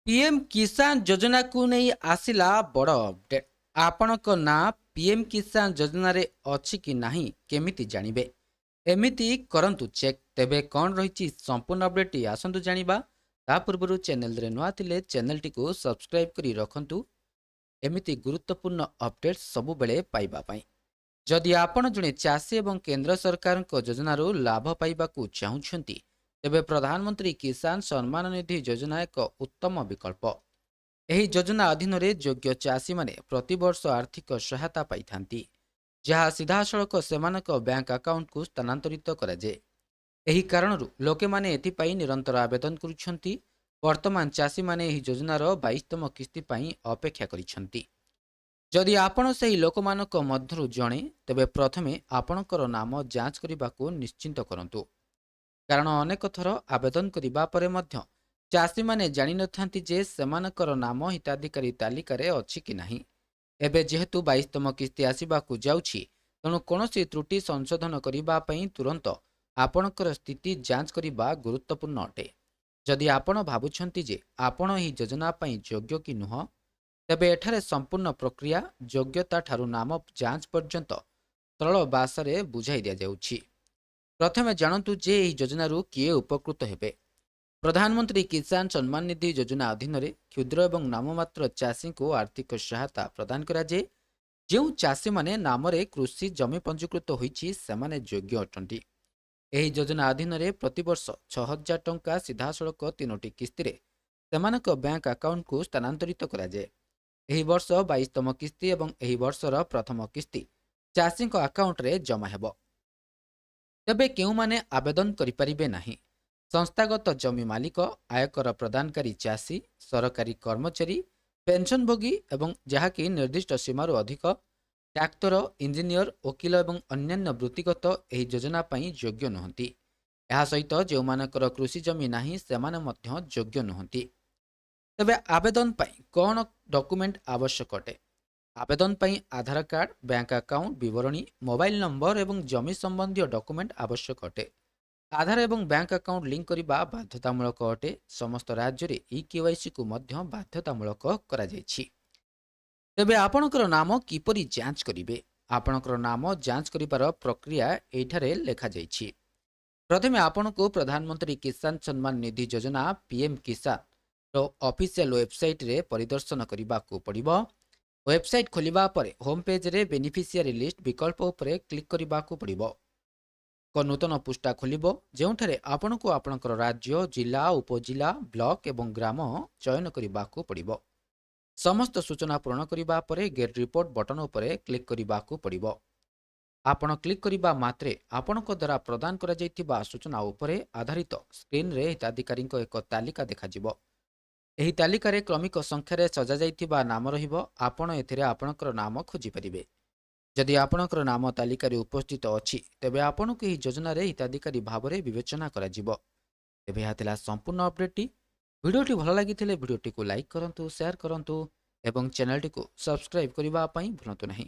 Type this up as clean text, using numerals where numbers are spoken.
PM किसान योजना को नहीं आसिला बड़ अपडेट। आपणक ना पीएम किसान योजना रे अछि कि नाही केमिति जानिबे। एमिति करंतु चेक तेबे कौन रही संपूर्ण अपडेट आसंतु जानिबा। ता पूर्व चैनल रे नुआ थिले चैनल टी को सब्सक्राइब करी रखंतु एमिति गुरुत्वपूर्ण अपडेट सबु बेले पाइबा पई। जदि आपण जने चाषी एवं केंद्र सरकार योजनार लाभ पाइबाकू चाहुछंती तेबे प्रधानमंत्री किसान सम्मान निधि योजना एक उत्तम विकल्प। ଏହି ଯୋଜନା ଅଧୀନରେ ଯୋଗ୍ୟ ଚାଷୀମାନେ ପ୍ରତିବର୍ଷ ଆର୍ଥିକ ସହାୟତା ପାଇଥାନ୍ତି, ଯାହା ସିଧାସଳଖ ସେମାନଙ୍କ ବ୍ୟାଙ୍କ ଆକାଉଣ୍ଟକୁ ସ୍ଥାନାନ୍ତରିତ କରାଯାଏ। ଏହି କାରଣରୁ ଲୋକମାନେ ଏଥିପାଇଁ ନିରନ୍ତର ଆବେଦନ କରୁଛନ୍ତି। ବର୍ତ୍ତମାନ ଚାଷୀମାନେ ଏହି ଯୋଜନାର 22ତମ କିସ୍ତି ପାଇଁ ଅପେକ୍ଷା କରିଛନ୍ତି। ଯଦି ଆପଣ ସେହି ଲୋକମାନଙ୍କ ମଧ୍ୟରୁ ଜଣେ, ତେବେ ପ୍ରଥମେ ଆପଣଙ୍କର ନାମ ଯାଞ୍ଚ କରିବାକୁ ନିଶ୍ଚିନ୍ତ କରନ୍ତୁ। କାରଣ ଅନେକ ଥର ଆବେଦନ କରିବା ପରେ ମଧ୍ୟ ଚାଷୀମାନେ ଜାଣିନଥାନ୍ତି ଯେ ସେମାନଙ୍କର ନାମ ହିତାଧିକାରୀ ତାଲିକାରେ ଅଛି କି ନାହିଁ। ଏବେ ଯେହେତୁ 22ତମ କିସ୍ତି ଆସିବାକୁ ଯାଉଛି, ତେଣୁ କୌଣସି ତ୍ରୁଟି ସଂଶୋଧନ କରିବା ପାଇଁ ତୁରନ୍ତ ଆପଣଙ୍କର ସ୍ଥିତି ଯାଞ୍ଚ କରିବା ଗୁରୁତ୍ୱପୂର୍ଣ୍ଣ ଅଟେ। ଯଦି ଆପଣ ଭାବୁଛନ୍ତି ଯେ ଆପଣ ଏହି ଯୋଜନା ପାଇଁ ଯୋଗ୍ୟ କି ନୁହଁ, ତେବେ ଏଠାରେ ସମ୍ପୂର୍ଣ୍ଣ ପ୍ରକ୍ରିୟା ଯୋଗ୍ୟତା ଠାରୁ ନାମ ଯାଞ୍ଚ ପର୍ଯ୍ୟନ୍ତ ସରଳ ଭାଷାରେ ବୁଝାଇ ଦିଆଯାଉଛି। ପ୍ରଥମେ ଜାଣନ୍ତୁ ଯେ ଏହି ଯୋଜନାରୁ କିଏ ଉପକୃତ ହେବେ। ପ୍ରଧାନମନ୍ତ୍ରୀ କିଷାନ ସମ୍ମାନ ନିଧି ଯୋଜନା ଅଧୀନରେ କ୍ଷୁଦ୍ର ଏବଂ ନାମମାତ୍ର ଚାଷୀଙ୍କୁ ଆର୍ଥିକ ସହାୟତା ପ୍ରଦାନ କରାଯାଏ। ଯେଉଁ ଚାଷୀମାନେ ନାମରେ କୃଷି ଜମି ପଞ୍ଜୀକୃତ ହୋଇଛି ସେମାନେ ଯୋଗ୍ୟ ଅଟନ୍ତି। ଏହି ଯୋଜନା ଅଧୀନରେ ପ୍ରତିବର୍ଷ 6,000 ଟଙ୍କା ସିଧାସଳଖ 3ଟି କିସ୍ତିରେ ସେମାନଙ୍କ ବ୍ୟାଙ୍କ ଆକାଉଣ୍ଟକୁ ସ୍ଥାନାନ୍ତରିତ କରାଯାଏ। ଏହି ବର୍ଷ 22ତମ କିସ୍ତି ଏବଂ ଏହି ବର୍ଷର ପ୍ରଥମ କିସ୍ତି ଚାଷୀଙ୍କ ଆକାଉଣ୍ଟରେ ଜମା ହେବ। ତେବେ କେଉଁମାନେ ଆବେଦନ କରିପାରିବେ ନାହିଁ? ସଂସ୍ଥାଗତ ଜମି ମାଲିକ, ଆୟକର ପ୍ରଦାନକାରୀ ଚାଷୀ, ସରକାରୀ କର୍ମଚାରୀ, ପେନସନଭୋଗୀ ଏବଂ ଯାହାକି ନିର୍ଦ୍ଦିଷ୍ଟ ସୀମାରୁ ଅଧିକ, ଡାକ୍ତର, ଇଞ୍ଜିନିୟର, ଓକିଲ ଏବଂ ଅନ୍ୟାନ୍ୟ ବୃତ୍ତିଗତ ଏହି ଯୋଜନା ପାଇଁ ଯୋଗ୍ୟ ନୁହନ୍ତି। ଏହା ସହିତ ଯେଉଁମାନଙ୍କର କୃଷି ଜମି ନାହିଁ ସେମାନେ ମଧ୍ୟ ଯୋଗ୍ୟ ନୁହନ୍ତି। ତେବେ ଆବେଦନ ପାଇଁ କ'ଣ ଡକୁମେଣ୍ଟ ଆବଶ୍ୟକ ଅଟେ? ଆବେଦନ ପାଇଁ ଆଧାର କାର୍ଡ଼, ବ୍ୟାଙ୍କ ଆକାଉଣ୍ଟ ବିବରଣୀ, ମୋବାଇଲ ନମ୍ବର ଏବଂ ଜମି ସମ୍ବନ୍ଧୀୟ ଡକୁମେଣ୍ଟ ଆବଶ୍ୟକ ଅଟେ। ଆଧାର ଏବଂ ବ୍ୟାଙ୍କ ଆକାଉଣ୍ଟ ଲିଙ୍କ କରିବା ବାଧ୍ୟତାମୂଳକ ଅଟେ। ସମସ୍ତ ରାଜ୍ୟରେ ଇକେୱାଇସି କୁ ମଧ୍ୟ ବାଧ୍ୟତାମୂଳକ କରାଯାଇଛି। ତେବେ ଆପଣଙ୍କର ନାମ କିପରି ଯାଞ୍ଚ କରିବେ? ଆପଣଙ୍କର ନାମ ଯାଞ୍ଚ କରିବାର ପ୍ରକ୍ରିୟା ଏଠାରେ ଲେଖାଯାଇଛି। ପ୍ରଥମେ ଆପଣଙ୍କୁ ପ୍ରଧାନମନ୍ତ୍ରୀ କିଷାନ ସମ୍ମାନ ନିଧି ଯୋଜନା ପିଏମ୍ କିଷାନର ଅଫିସିଆଲ ୱେବସାଇଟରେ ପରିଦର୍ଶନ କରିବାକୁ ପଡ଼ିବ। ୱେବସାଇଟ୍ ଖୋଲିବା ପରେ ହୋମ୍ ପେଜରେ ବେନିଫିସିଆରୀ ଲିଷ୍ଟ ବିକଳ୍ପ ଉପରେ କ୍ଲିକ୍ କରିବାକୁ ପଡ଼ିବ। ଏକ ନୂତନ ପୃଷ୍ଠା ଖୋଲିବ ଯେଉଁଠାରେ ଆପଣଙ୍କୁ ଆପଣଙ୍କର ରାଜ୍ୟ, ଜିଲ୍ଲା, ଉପଜିଲ୍ଲା, ବ୍ଲକ ଏବଂ ଗ୍ରାମ ଚୟନ କରିବାକୁ ପଡ଼ିବ। ସମସ୍ତ ସୂଚନା ପୂରଣ କରିବା ପରେ ଗେଟ୍ ରିପୋର୍ଟ ବଟନ ଉପରେ କ୍ଲିକ୍ କରିବାକୁ ପଡ଼ିବ। ଆପଣ କ୍ଲିକ୍ କରିବା ମାତ୍ରେ ଆପଣଙ୍କ ଦ୍ୱାରା ପ୍ରଦାନ କରାଯାଇଥିବା ସୂଚନା ଉପରେ ଆଧାରିତ ସ୍କ୍ରିନ୍ରେ ହିତାଧିକାରୀଙ୍କ ଏକ ତାଲିକା ଦେଖାଯିବ। ଏହି ତାଲିକାରେ କ୍ରମିକ ସଂଖ୍ୟାରେ ସଜାଯାଇଥିବା ନାମ ରହିବ। ଆପଣ ଏଥିରେ ଆପଣଙ୍କର ନାମ ଖୋଜିପାରିବେ। ଯଦି ଆପଣଙ୍କର ନାମ ତାଲିକାରେ ଉପସ୍ଥିତ ଅଛି, ତେବେ ଆପଣଙ୍କୁ ଏହି ଯୋଜନାରେ ହିତାଧିକାରୀ ଭାବରେ ବିବେଚନା କରାଯିବ। ତେବେ ଏହା ଥିଲା ସମ୍ପୂର୍ଣ୍ଣ ଅପଡେଟଟି। ଭିଡ଼ିଓଟି ଭଲ ଲାଗିଥିଲେ ଭିଡ଼ିଓଟିକୁ ଲାଇକ୍ କରନ୍ତୁ, ସେୟାର କରନ୍ତୁ ଏବଂ ଚ୍ୟାନେଲଟିକୁ ସବସ୍କ୍ରାଇବ୍ କରିବା ପାଇଁ ଭୁଲନ୍ତୁ ନାହିଁ।